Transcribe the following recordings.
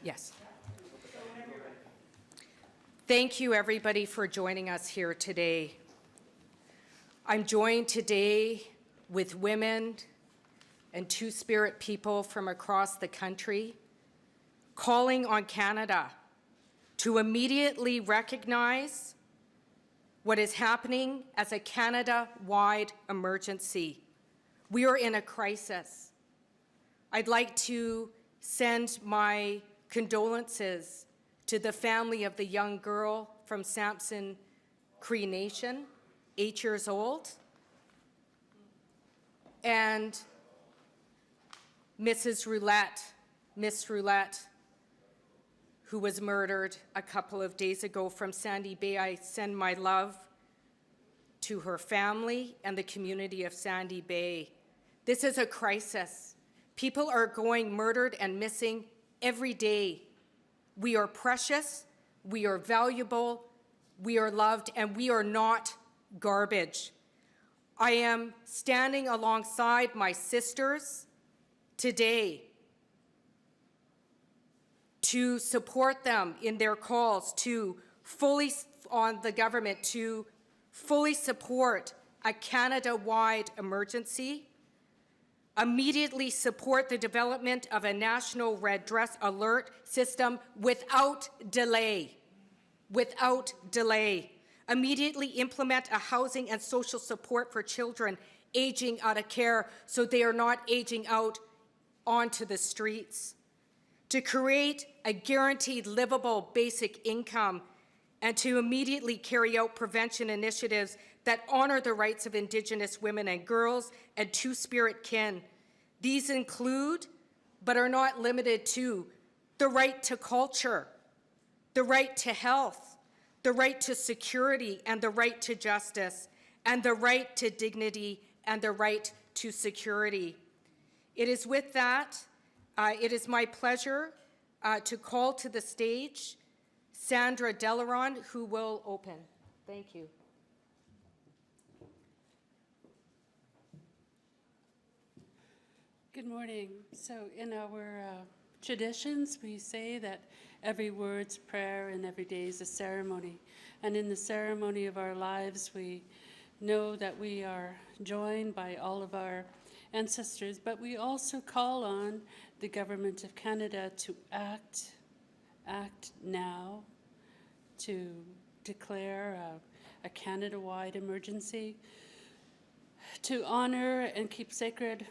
Yes. Thank you, everybody, for joining us here today. I'm joined today with women and Two-Spirit people from across the country, calling on Canada to immediately recognize what is happening as a Canada-wide emergency. We are in a crisis. I'd like to send my condolences to the family of the young girl from Nisichawayasihk Cree Nation, 8 years old, and Miss Roulette, who was murdered a couple of days ago from Sandy Bay. I send my love to her family and the community of Sandy Bay. This is a crisis. People are going murdered and missing every day. We are precious, we are valuable, we are loved, and we are not garbage. I am standing alongside my sisters today to support them in their calls on the government to fully support a Canada-wide emergency, immediately support the development of a national redress alert system without delay, immediately implement a housing and social support for children aging out of care so they are not aging out onto the streets, to create a guaranteed livable basic income, and to immediately carry out prevention initiatives that honor the rights of Indigenous women and girls and Two-Spirit kin. These include, but are not limited to, the right to culture, the right to health, the right to security and the right to justice, and the right to dignity and the right to security. It is with that, it is my pleasure to call to the stage Sandra DeLaronde, who will open. Thank you. Good morning. So in our traditions, we say that every word's prayer and every day is a ceremony. And in the ceremony of our lives, we know that we are joined by all of our ancestors, but we also call on the Government of Canada to act now, to declare a Canada-wide emergency, to honor and keep sacred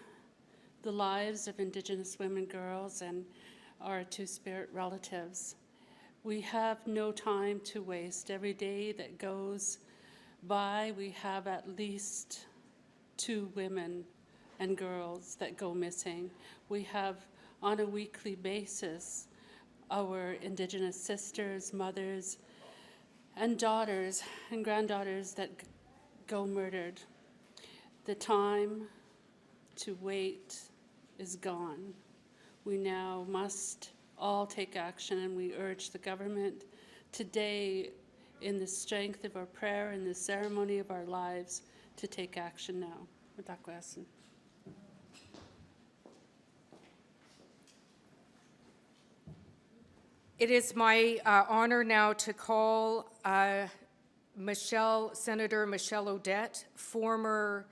the lives of Indigenous women, girls, and our Two-Spirit relatives. We have no time to waste. Every day that goes by, we have at least 2 women and girls that go missing. We have, on a weekly basis, our Indigenous sisters, mothers, and daughters and granddaughters that go murdered. The time to wait is gone. We now must all take action, and we urge the government today, in the strength of our prayer and the ceremony of our lives, to take action now. It is my honor now to call Senator Michèle Audette, former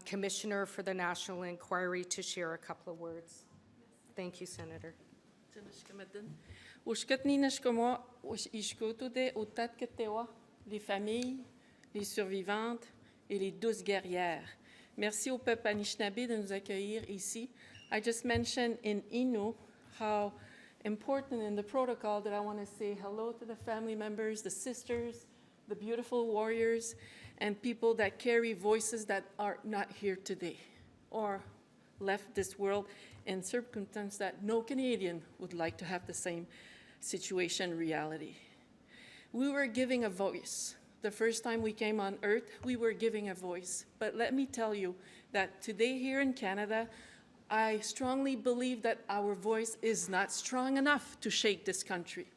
Commissioner for the National Inquiry, to share a couple of words. Thank you, Senator. Les familles, les survivantes et les 12 guerrières. Merci au peuple Anishinaabe de nous accueillir ici. I just mentioned in Innu how important in the protocol that I want to say hello to the family members, the sisters, the beautiful warriors, and people that carry voices that are not here today or left this world in circumstances that no Canadian would like to have the same situation reality. We were giving a voice. The first time we came on Earth, we were giving a voice. But let me tell you that today here in Canada, I strongly believe that our voice is not strong enough to shake this country,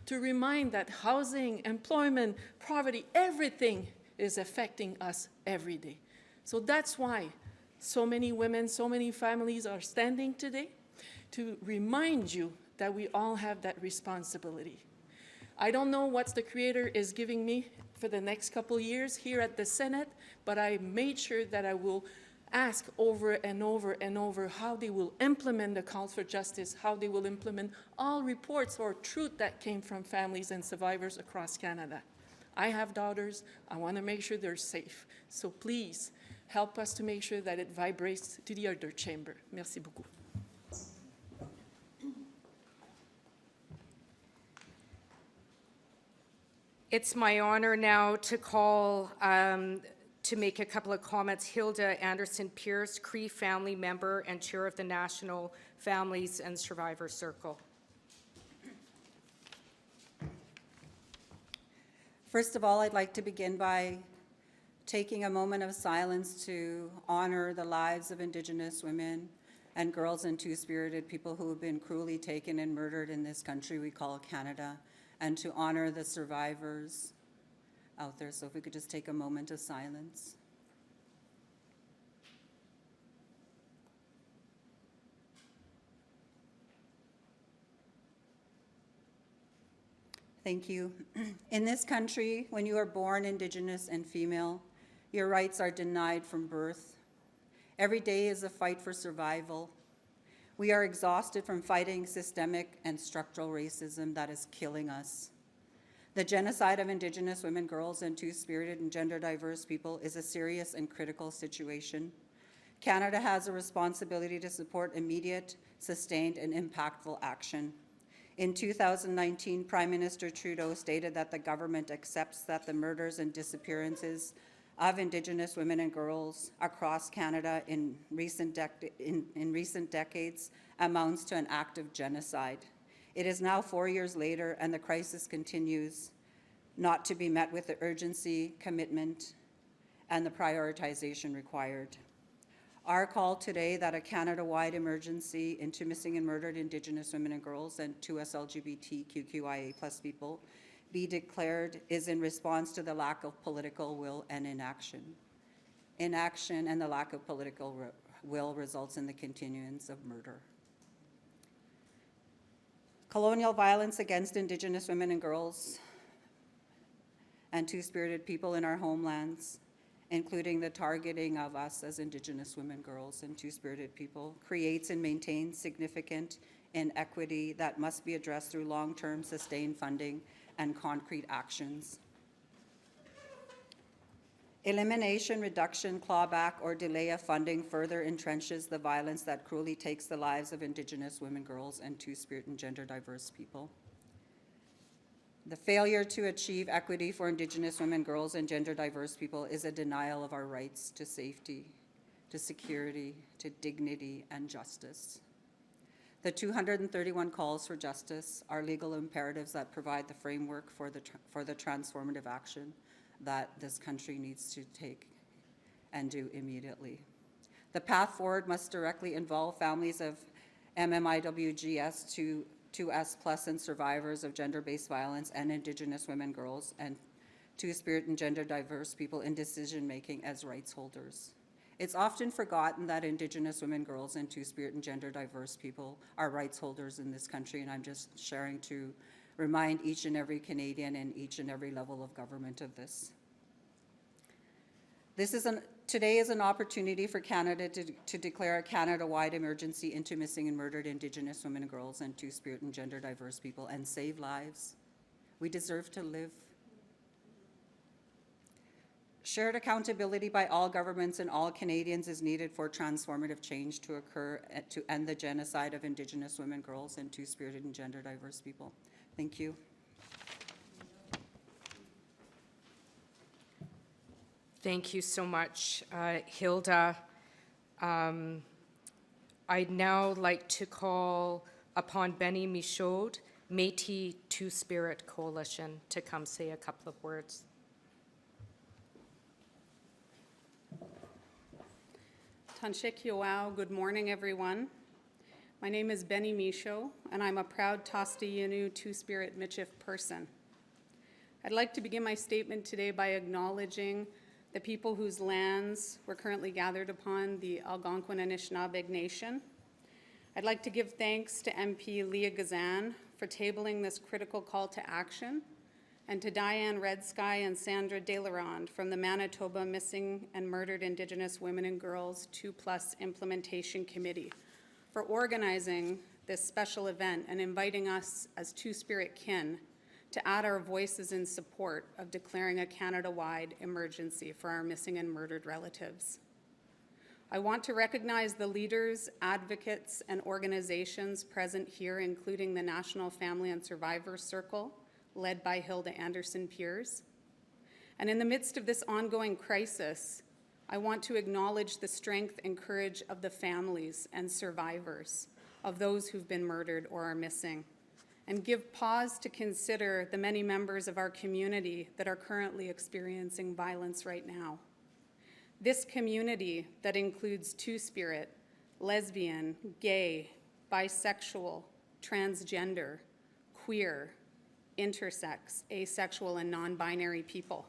to remind that housing, employment, poverty, everything is affecting us every day. So that's why so many women, so many families are standing today, to remind you that we all have that responsibility. I don't know what the Creator is giving me for the next couple years here at the Senate, but I made sure that I will ask over and over and over how they will implement the calls for justice, how they will implement all reports or truth that came from families and survivors across Canada. I have daughters. I want to make sure they're safe. So please help us to make sure that it vibrates to the other chamber. Merci beaucoup. It's my honor now to call to make a couple of comments. Hilda Anderson-Pyrz, Cree family member and chair of the National Families and Survivors Circle. First of all, I'd like to begin by taking a moment of silence to honor the lives of Indigenous women and girls and two-spirited people who have been cruelly taken and murdered in this country we call Canada, and to honor the survivors out there. So if we could just take a moment of silence. Thank you. In this country, when you are born Indigenous and female, your rights are denied from birth. Every day is a fight for survival. We are exhausted from fighting systemic and structural racism that is killing us. The genocide of Indigenous women, girls, and two-spirited and gender-diverse people is a serious and critical situation. Canada has a responsibility to support immediate, sustained, and impactful action. In 2019, Prime Minister Trudeau stated that the government accepts that the murders and disappearances of Indigenous women and girls across Canada in recent decades amounts to an act of genocide. It is now 4 years later, and the crisis continues not to be met with the urgency, commitment, and the prioritization required. Our call today that a Canada-wide emergency into missing and murdered Indigenous women and girls and 2S LGBTQIA+ people be declared is in response to the lack of political will and inaction. Inaction and the lack of political will results in the continuance of murder. Colonial violence against Indigenous women and girls and two-spirited people in our homelands, including the targeting of us as Indigenous women, girls, and two-spirited people, creates and maintains significant inequity that must be addressed through long-term sustained funding and concrete actions. Elimination, reduction, clawback, or delay of funding further entrenches the violence that cruelly takes the lives of Indigenous women, girls, and two-spirit and gender-diverse people. The failure to achieve equity for Indigenous women, girls, and gender-diverse people is a denial of our rights to safety, to security, to dignity, and justice. The 231 calls for justice are legal imperatives that provide the framework for the transformative action that this country needs to take and do immediately. The path forward must directly involve families of MMIWG 2S+ and survivors of gender-based violence and Indigenous women, girls, and two-spirit and gender-diverse people in decision-making as rights holders. It's often forgotten that Indigenous women, girls, and two-spirit and gender-diverse people are rights holders in this country, and I'm just sharing to remind each and every Canadian and each and every level of government of this. Today is an opportunity for Canada to declare a Canada-wide emergency into missing and murdered Indigenous women and girls and two-spirit and gender-diverse people and save lives. We deserve to live. Shared accountability by all governments and all Canadians is needed for transformative change to occur to end the genocide of Indigenous women, girls, and two-spirited and gender-diverse people. Thank you. Thank you so much, Hilda. I'd now like to call upon Benny Michaud, Métis Two-Spirit Coalition, to come say a couple of words. Nisichawayasihk, good morning, everyone. My name is Benny Michaud, and I'm a proud Tostayinu Two-Spirit Michif person. I'd like to begin my statement today by acknowledging the people whose lands we're currently gathered upon, the Algonquin Anishinaabe Nation. I'd like to give thanks to MP Leah Gazan for tabling this critical call to action, and to Diane Redsky and Sandra DeLaronde from the Manitoba Missing and Murdered Indigenous Women and Girls 2+ Implementation Committee for organizing this special event and inviting us as Two-Spirit kin to add our voices in support of declaring a Canada-wide emergency for our missing and murdered relatives. I want to recognize the leaders, advocates, and organizations present here, including the National Family and Survivors Circle, led by Hilda Anderson-Pyrz. And in the midst of this ongoing crisis, I want to acknowledge the strength and courage of the families and survivors of those who've been murdered or are missing, and give pause to consider the many members of our community that are currently experiencing violence right now. This community that includes Two-Spirit, lesbian, gay, bisexual, transgender, queer, intersex, asexual, and non-binary people.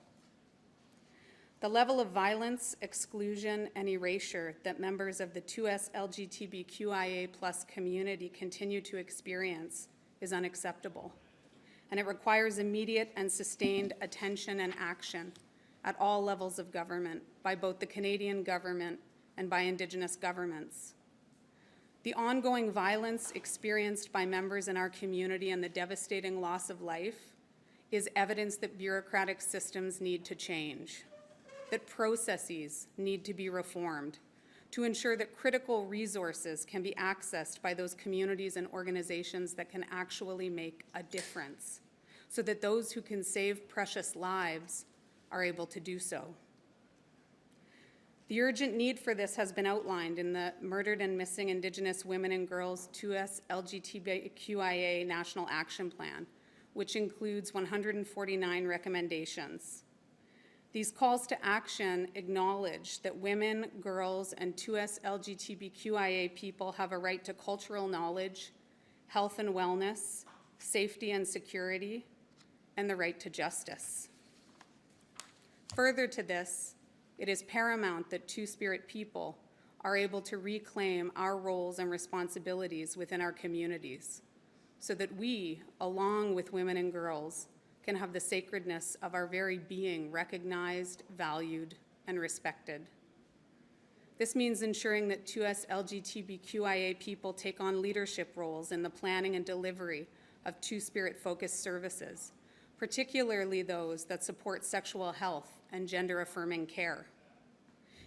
The level of violence, exclusion, and erasure that members of the 2S LGBTQIA+ community continue to experience is unacceptable, and it requires immediate and sustained attention and action at all levels of government by both the Canadian government and by Indigenous governments. The ongoing violence experienced by members in our community and the devastating loss of life is evidence that bureaucratic systems need to change, that processes need to be reformed to ensure that critical resources can be accessed by those communities and organizations that can actually make a difference, so that those who can save precious lives are able to do so. The urgent need for this has been outlined in the Murdered and Missing Indigenous Women and Girls 2S LGBTQIA National Action Plan, which includes 149 recommendations. These calls to action acknowledge that women, girls, and 2S LGBTQIA people have a right to cultural knowledge, health and wellness, safety and security, and the right to justice. Further to this, it is paramount that Two-Spirit people are able to reclaim our roles and responsibilities within our communities, so that we, along with women and girls, can have the sacredness of our very being recognized, valued, and respected. This means ensuring that 2S LGBTQIA people take on leadership roles in the planning and delivery of Two-Spirit-focused services, particularly those that support sexual health and gender-affirming care.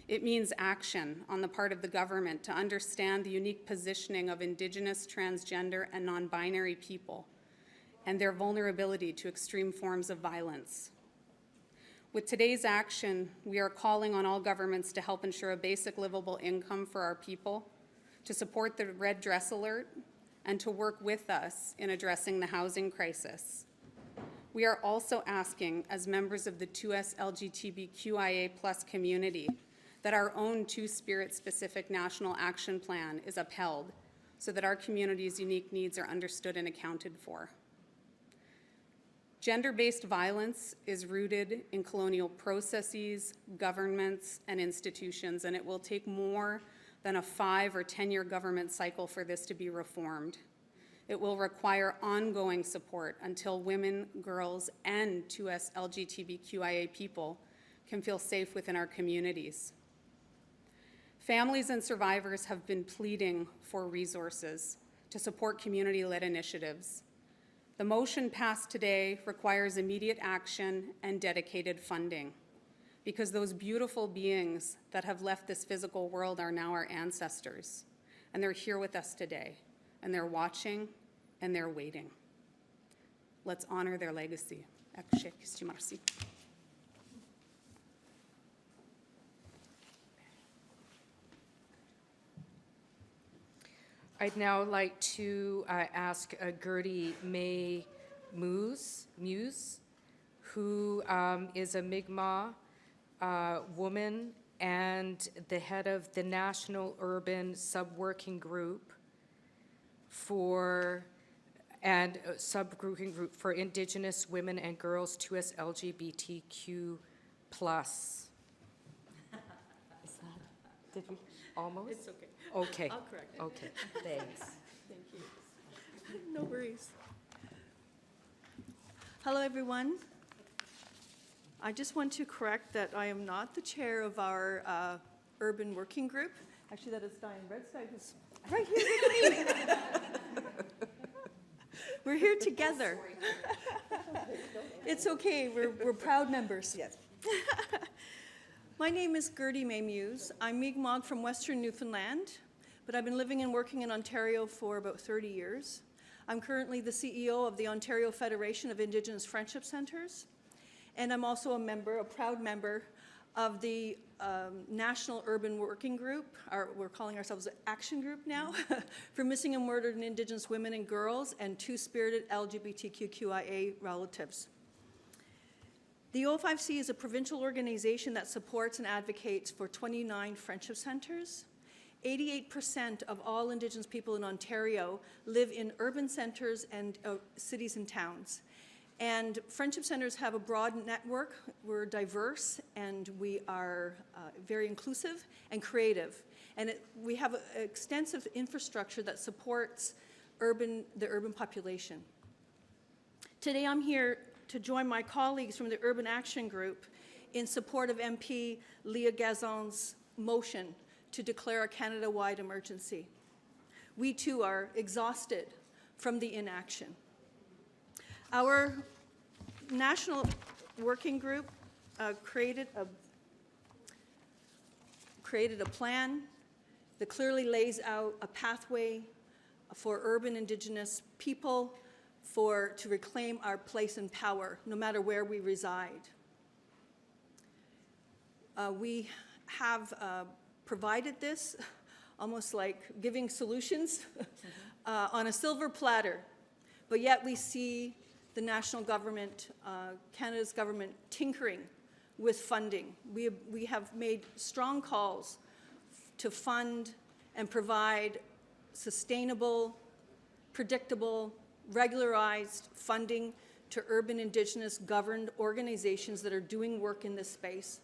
It means action on the part of the government to understand the unique positioning of Indigenous, transgender, and non-binary people and their vulnerability to extreme forms of violence. With today's action, we are calling on all governments to help ensure a basic livable income for our people, to support the Red Dress Alert, and to work with us in addressing the housing crisis. We are also asking, as members of the 2S LGBTQIA+ community, that our own Two-Spirit-specific national action plan is upheld so that our community's unique needs are understood and accounted for. Gender-based violence is rooted in colonial processes, governments, and institutions, and it will take more than a 5 or 10-year government cycle for this to be reformed. It will require ongoing support until women, girls, and 2S LGBTQIA people can feel safe within our communities. Families and survivors have been pleading for resources to support community-led initiatives. The motion passed today requires immediate action and dedicated funding, because those beautiful beings that have left this physical world are now our ancestors, and they're here with us today, and they're watching, and they're waiting. Let's honor their legacy. I'd now like to ask Gertie Mai Muise, who is a Mi'kmaq woman and the head of the National Urban Subworking Group for Indigenous Women and Girls 2S LGBTQ+. Did we almost? It's okay. Okay. I'll correct it. Okay, thanks. Thank you. No worries. Hello, everyone. I just want to correct that I am not the chair of our urban working group. Actually, that is Diane Redstein, who's right here with me. We're here together. It's okay, we're proud members. Yes. My name is Gertie Mai Muise. I'm Mi'kmaq from Western Newfoundland, but I've been living and working in Ontario for about 30 years. I'm currently the CEO of the Ontario Federation of Indigenous Friendship Centres, and I'm also a proud member of the National Urban Working Group, we're calling ourselves Action Group now, for missing and murdered Indigenous women and girls and two-spirited LGBTQIA relatives. The O5C is a provincial organization that supports and advocates for 29 friendship centres. 88% of all Indigenous people in Ontario live in urban centres and cities and towns. And friendship centres have a broad network. We're diverse and we are very inclusive and creative. And we have an extensive infrastructure that supports the urban population. Today I'm here to join my colleagues from the Urban Action Group in support of MP Leah Gazan's motion to declare a Canada-wide emergency. We too are exhausted from the inaction. Our National Working Group created a plan that clearly lays out a pathway for urban Indigenous people to reclaim our place in power, no matter where we reside. We have provided this, almost like giving solutions on a silver platter, but yet we see the national government, Canada's government, tinkering with funding. We have made strong calls to fund and provide sustainable, predictable, regularized funding to urban Indigenous governed organizations that are doing work in this space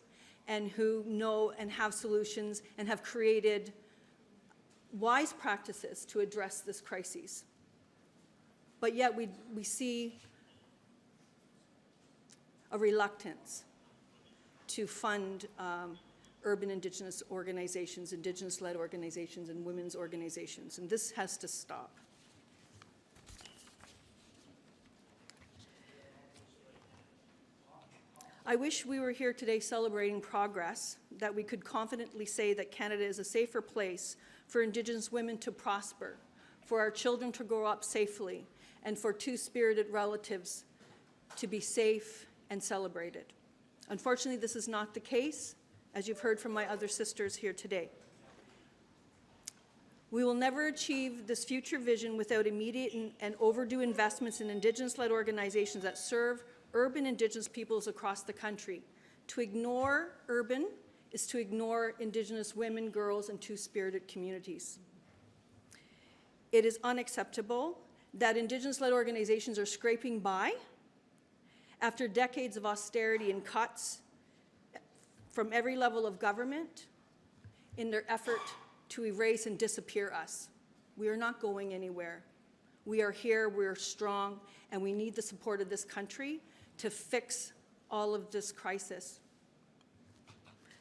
and who know and have solutions and have created wise practices to address this crisis. But yet we see a reluctance to fund urban Indigenous organizations, Indigenous-led organizations, and women's organizations, and this has to stop. I wish we were here today celebrating progress, that we could confidently say that Canada is a safer place for Indigenous women to prosper, for our children to grow up safely, and for two-spirited relatives to be safe and celebrated. Unfortunately, this is not the case, as you've heard from my other sisters here today. We will never achieve this future vision without immediate and overdue investments in Indigenous-led organizations that serve urban Indigenous peoples across the country. To ignore urban is to ignore Indigenous women, girls, and two-spirited communities. It is unacceptable that Indigenous-led organizations are scraping by after decades of austerity and cuts from every level of government in their effort to erase and disappear us. We are not going anywhere. We are here, we are strong, and we need the support of this country to fix all of this crisis.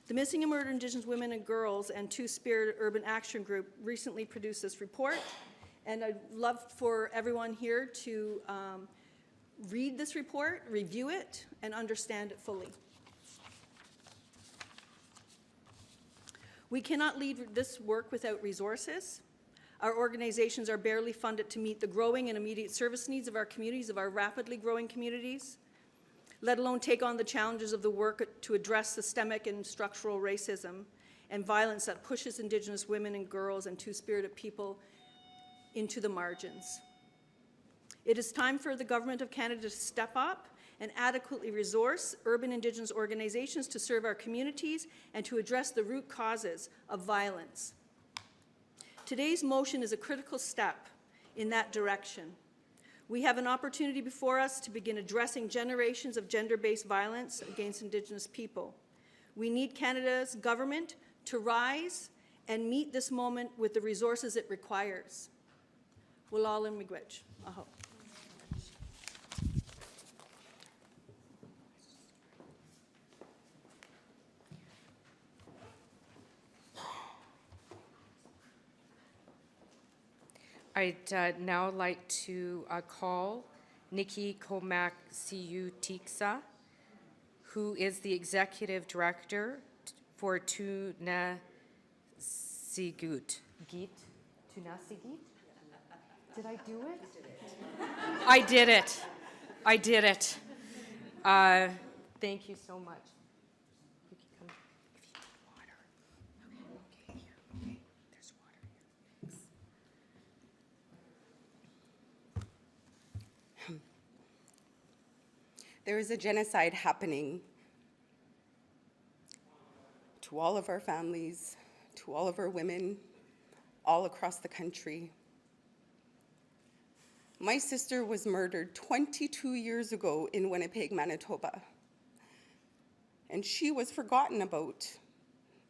The Missing and Murdered Indigenous Women and Girls and Two-Spirited Urban Action Group recently produced this report, and I'd love for everyone here to read this report, review it, and understand it fully. We cannot lead this work without resources. Our organizations are barely funded to meet the growing and immediate service needs of our communities, of our rapidly growing communities, let alone take on the challenges of the work to address systemic and structural racism and violence that pushes Indigenous women and girls and two-spirited people into the margins. It is time for the Government of Canada to step up and adequately resource urban Indigenous organizations to serve our communities and to address the root causes of violence. Today's motion is a critical step in that direction. We have an opportunity before us to begin addressing generations of gender-based violence against Indigenous people. We need Canada's government to rise and meet this moment with the resources it requires. Walalan miigwech. Aho. I'd now like to call Nikki Komaksiutiksak, who is the Executive Director for Tunngasugit. Tunngasugit? Did I do it? I did it. I did it. Thank you so much. You can come if you need water. Okay, here. Okay, there's water here. Thanks. There is a genocide happening to all of our families, to all of our women, all across the country. My sister was murdered 22 years ago in Winnipeg, Manitoba, and she was forgotten about.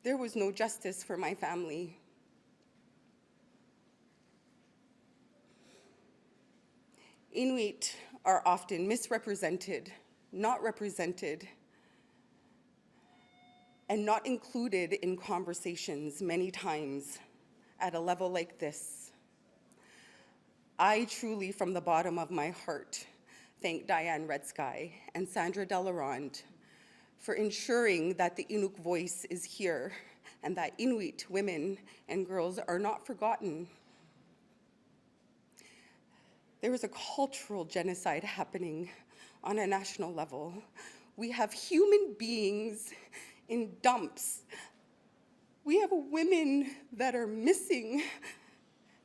There was no justice for my family. Inuit are often misrepresented, not represented, and not included in conversations many times at a level like this. I truly, from the bottom of my heart, thank Diane Redsky and Sandra DeLaronde for ensuring that the Inuk voice is here and that Inuit women and girls are not forgotten. There is a cultural genocide happening on a national level. We have human beings in dumps. We have women that are missing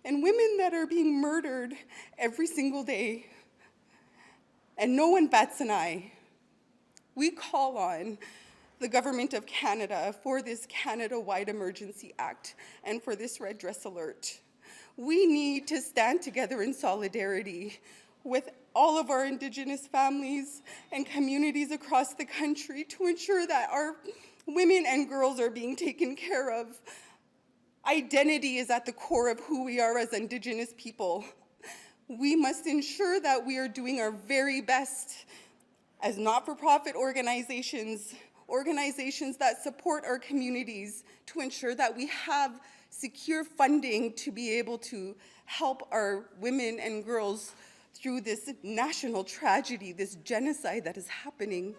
and women that are being murdered every single day. And no one bats an eye. We call on the Government of Canada for this Canada-wide Emergency Act and for this Red Dress Alert. We need to stand together in solidarity with all of our Indigenous families and communities across the country to ensure that our women and girls are being taken care of. Identity is at the core of who we are as Indigenous people. We must ensure that we are doing our very best as not-for-profit organizations, organizations that support our communities, to ensure that we have secure funding to be able to help our women and girls through this national tragedy, this genocide that is happening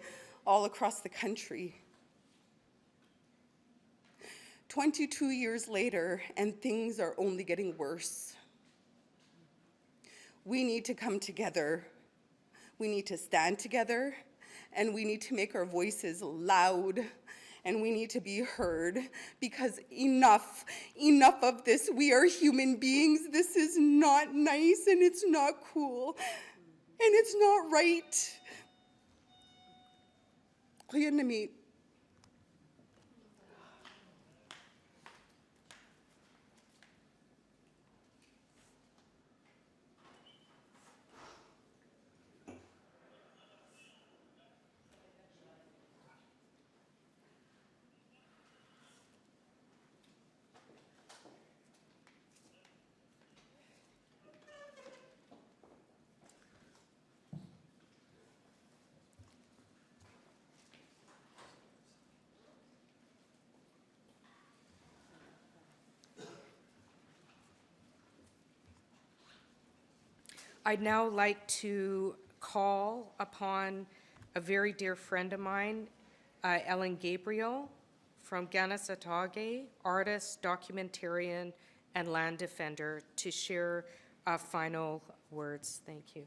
all across the country. 22 years later, and things are only getting worse. We need to come together. We need to stand together, and we need to make our voices loud, and we need to be heard, because enough of this. We are human beings. This is not nice, and it's not cool, and it's not right. Kuyanamit. I'd now like to call upon a very dear friend of mine, Ellen Gabriel from Nisichawayasihk, artist, documentarian, and land defender, to share final words. Thank you.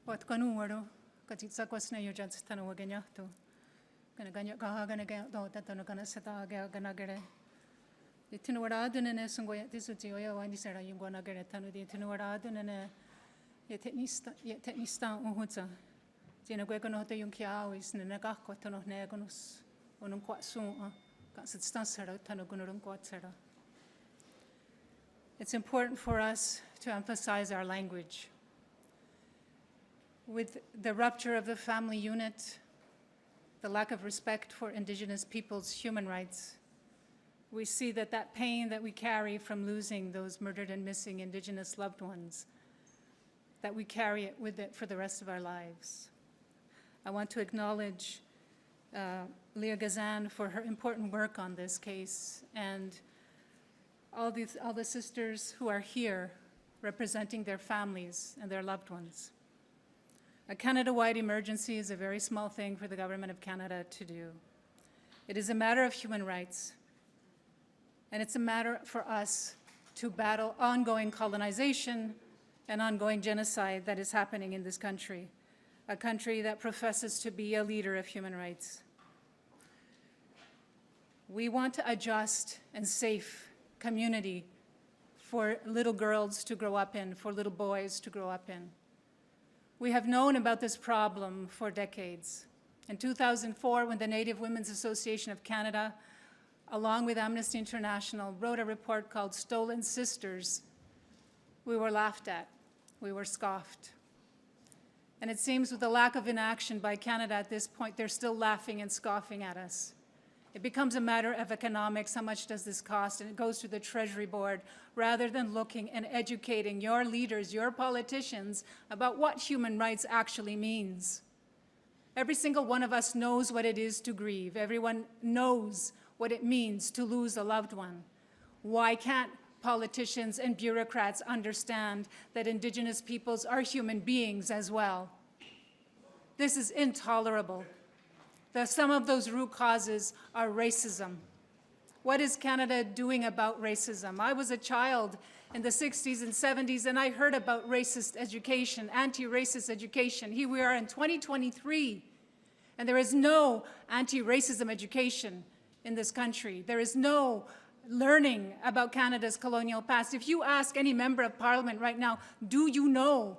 Wat kanu waro katitsa kwasna yujat stana waganyahto kana ganya gana ga do tatano kana seta ga gana gere ditinu wara dunene sungoya tisuti oya wani sera yungwana gere tanu ditinu wara dunene yetnista uhutsa tina gwe kono to yunkia is ne ga ko tono ne gonus onun kwasu ka sitstan sera tanu gonurun kwatsera. It's important for us to emphasize our language. With the rupture of the family unit, the lack of respect for Indigenous peoples' human rights. We see that pain that we carry from losing those murdered and missing Indigenous loved ones, that we carry it with it for the rest of our lives. I want to acknowledge Leah Gazan for her important work on this case, and all the sisters who are here representing their families and their loved ones. A Canada-wide emergency is a very small thing for the Government of Canada to do. It is a matter of human rights, and it's a matter for us to battle ongoing colonization and ongoing genocide that is happening in this country, a country that professes to be a leader of human rights. We want a just and safe community for little girls to grow up in, for little boys to grow up in. We have known about this problem for decades. In 2004, when the Native Women's Association of Canada, along with Amnesty International, wrote a report called Stolen Sisters, we were laughed at, we were scoffed. And it seems with the lack of inaction by Canada at this point, they're still laughing and scoffing at us. It becomes a matter of economics, how much does this cost, and it goes to the Treasury Board, rather than looking and educating your leaders, your politicians, about what human rights actually means. Every single one of us knows what it is to grieve. Everyone knows what it means to lose a loved one. Why can't politicians and bureaucrats understand that Indigenous peoples are human beings as well? This is intolerable. Some of those root causes are racism. What is Canada doing about racism? I was a child in the 60s and 70s, and I heard about racist education, anti-racist education. Here we are in 2023, and there is no anti-racism education in this country. There is no learning about Canada's colonial past. If you ask any member of Parliament right now, do you know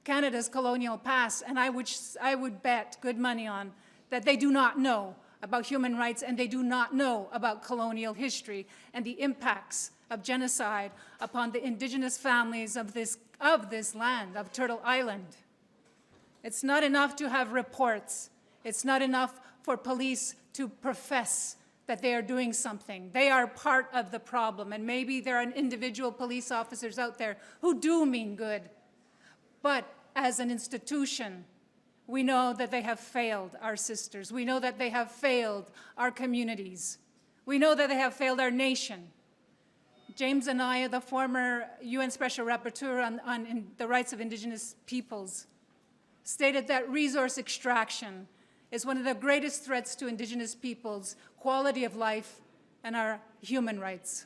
Canada's colonial past? And I would bet good money on that they do not know about human rights, and they do not know about colonial history and the impacts of genocide upon the Indigenous families of this land, of Turtle Island. It's not enough to have reports. It's not enough for police to profess that they are doing something. They are part of the problem, and maybe there are individual police officers out there who do mean good. But as an institution, we know that they have failed our sisters. We know that they have failed our communities. We know that they have failed our nation. James Anaya, the former UN Special Rapporteur on the rights of Indigenous peoples, stated that resource extraction is one of the greatest threats to Indigenous peoples' quality of life and our human rights.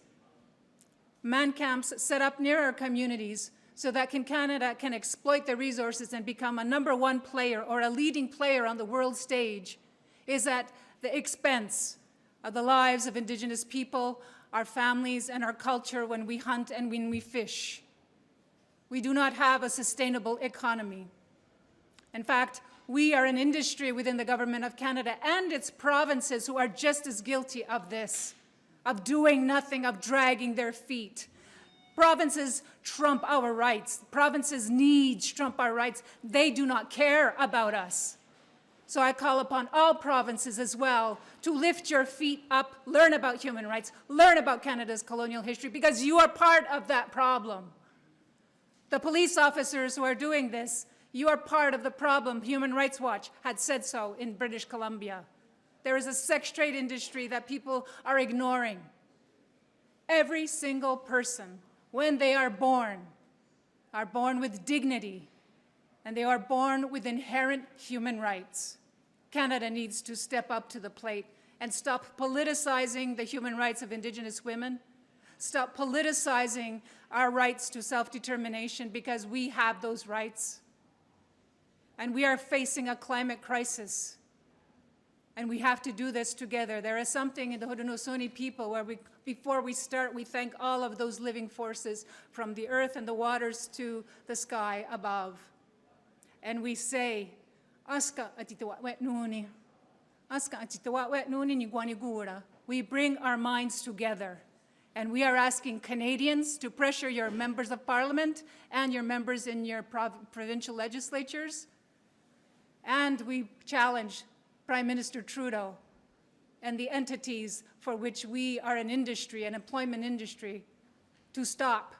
Man camps set up near our communities so that Canada can exploit the resources and become a #1 player or a leading player on the world stage is at the expense of the lives of Indigenous people, our families, and our culture when we hunt and when we fish. We do not have a sustainable economy. In fact, we are an industry within the Government of Canada and its provinces who are just as guilty of this, of doing nothing, of dragging their feet. Provinces trump our rights. Provinces' needs trump our rights. They do not care about us. So I call upon all provinces as well to lift your feet up, learn about human rights, learn about Canada's colonial history, because you are part of that problem. The police officers who are doing this, you are part of the problem. Human Rights Watch had said so in British Columbia. There is a sex trade industry that people are ignoring. Every single person, when they are born with dignity, and they are born with inherent human rights. Canada needs to step up to the plate and stop politicizing the human rights of Indigenous women, stop politicizing our rights to self-determination, because we have those rights. And we are facing a climate crisis, and we have to do this together. There is something in the Haudenosaunee people where before we start, we thank all of those living forces from the earth and the waters to the sky above. And we say, Aska atitawa wet nuni. Aska atitawa wet nuni ni guanigura. We bring our minds together. And we are asking Canadians to pressure your members of parliament and your members in your provincial legislatures. And we challenge Prime Minister Trudeau and the entities for which we are an industry, an employment industry, to stop.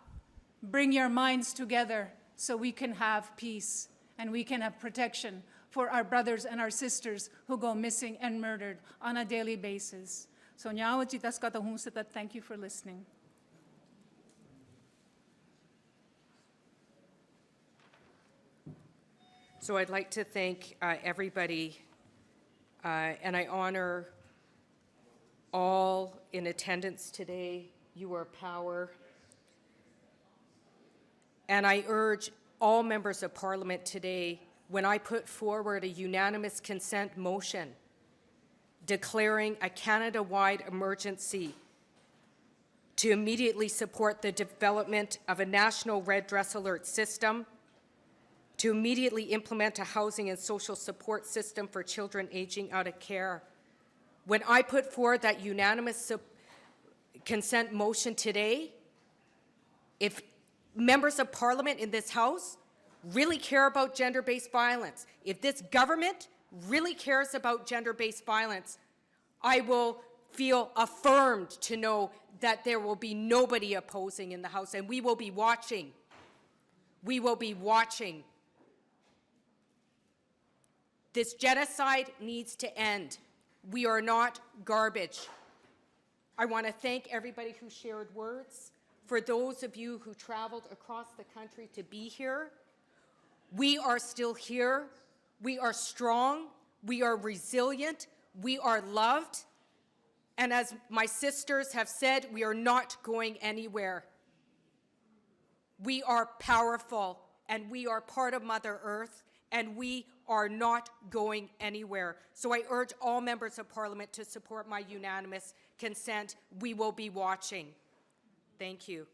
Bring your minds together so we can have peace and we can have protection for our brothers and our sisters who go missing and murdered on a daily basis. So thank you for listening. So I'd like to thank everybody, and I honor all in attendance today. You are power. And I urge all members of Parliament today, when I put forward a unanimous consent motion declaring a Canada-wide emergency, to immediately support the development of a national red dress alert system, to immediately implement a housing and social support system for children aging out of care. When I put forward that unanimous consent motion today, if members of Parliament in this House really care about gender-based violence, if this government really cares about gender-based violence, I will feel affirmed to know that there will be nobody opposing in the House, and we will be watching. We will be watching. This genocide needs to end. We are not garbage. I want to thank everybody who shared words. For those of you who traveled across the country to be here, we are still here. We are strong. We are resilient. We are loved. And as my sisters have said, we are not going anywhere. We are powerful, and we are part of Mother Earth, and we are not going anywhere. So I urge all members of Parliament to support my unanimous consent. We will be watching. Thank you.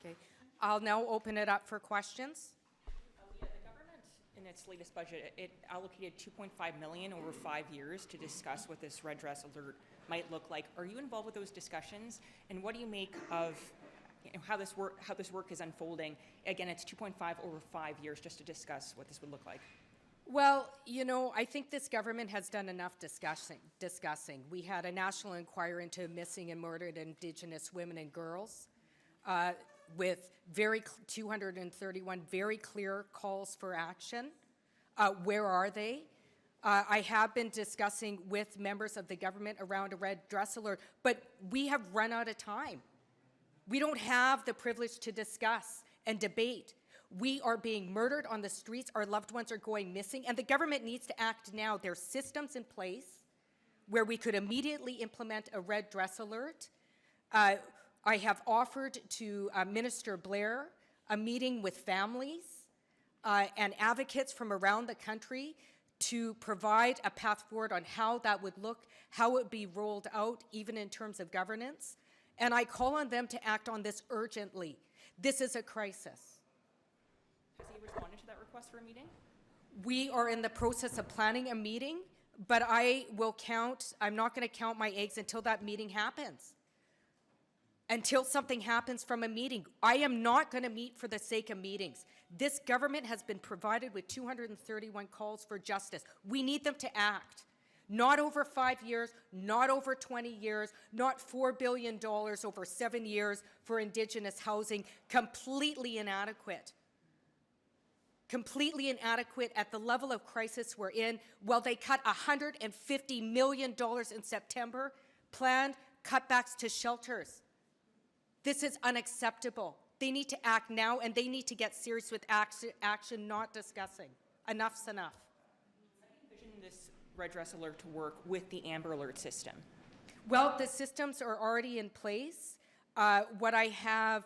Okay, I'll now open it up for questions. The government, in its latest budget, it allocated $2.5 million over 5 years to discuss what this red dress alert might look like. Are you involved with those discussions? And what do you make of how this work is unfolding? Again, it's 2.5 over 5 years just to discuss what this would look like. Well, you know, I think this government has done enough discussing. We had a national inquiry into missing and murdered Indigenous women and girls with 231 very clear calls for action. Where are they? I have been discussing with members of the government around a red dress alert, but we have run out of time. We don't have the privilege to discuss and debate. We are being murdered on the streets. Our loved ones are going missing, and the government needs to act now. There are systems in place where we could immediately implement a red dress alert. I have offered to Minister Blair a meeting with families and advocates from around the country to provide a path forward on how that would look, how it would be rolled out, even in terms of governance. And I call on them to act on this urgently. This is a crisis. Has he responded to that request for a meeting? We are in the process of planning a meeting, but I'm not going to count my eggs until that meeting happens. Until something happens from a meeting. I am not going to meet for the sake of meetings. This government has been provided with 231 calls for justice. We need them to act. Not over 5 years, not over 20 years, not $4 billion over 7 years for Indigenous housing. Completely inadequate. Completely inadequate at the level of crisis we're in. Well, they cut $150 million in September, planned cutbacks to shelters. This is unacceptable. They need to act now, and they need to get serious with action, not discussing. Enough's enough. How do you envision this red dress alert to work with the Amber Alert system? Well, the systems are already in place. What I have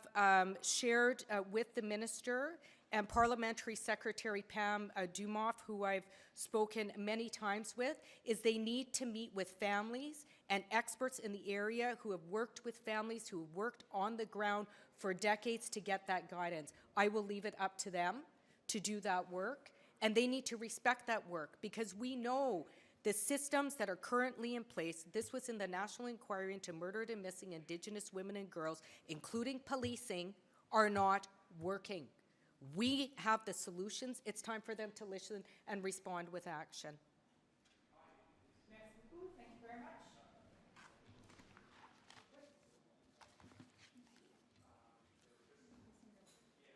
shared with the Minister and Parliamentary Secretary Pam Dumoff, who I've spoken many times with, is they need to meet with families and experts in the area who have worked with families, who have worked on the ground for decades to get that guidance. I will leave it up to them to do that work, and they need to respect that work, because we know the systems that are currently in place. This was in the National Inquiry into Murdered and Missing Indigenous Women and Girls, including policing, are not working. We have the solutions. It's time for them to listen and respond with action.